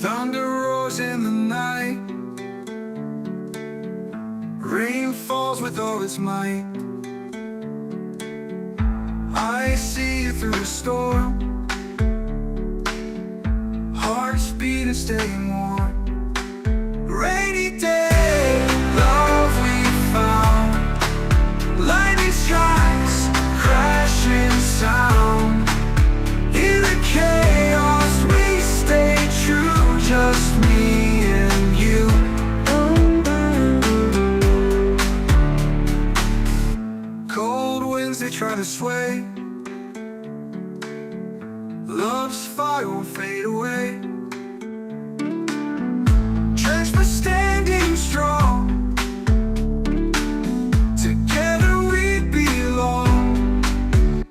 Thunder roars in the night, rain falls with all its might. I see you through the storm, hearts beating, staying warm. Rainy day, love we found, lightning strikes, crashing sound. In the chaos we stay true, just me and you. Cold winds, they try to sway, love's fire won't fade away. Drenched but standing strong, together we belong.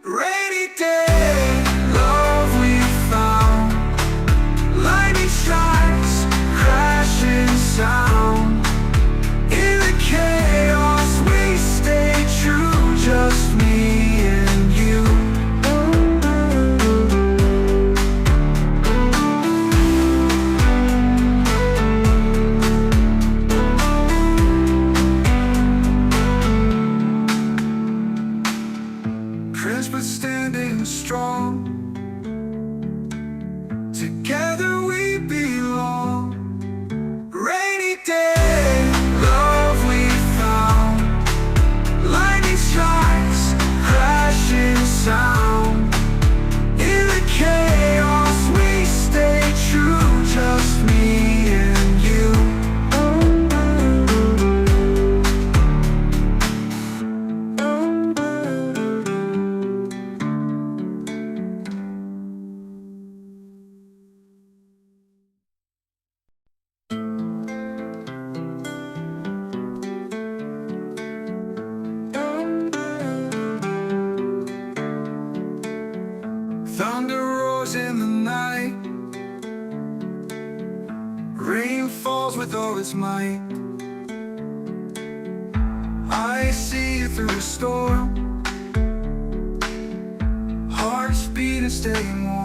Rainy day, love we found, lightning strikes, crashing sound. In the chaos we stay true, just me and you. Crash but standing strong, together we belong. Rainy day, love we found, lightning strikes, crashing sound. In the chaos we stay true, just me and you. Thunder roars in the night, rain falls with all its might. I see you through the storm, hearts beating, staying warm.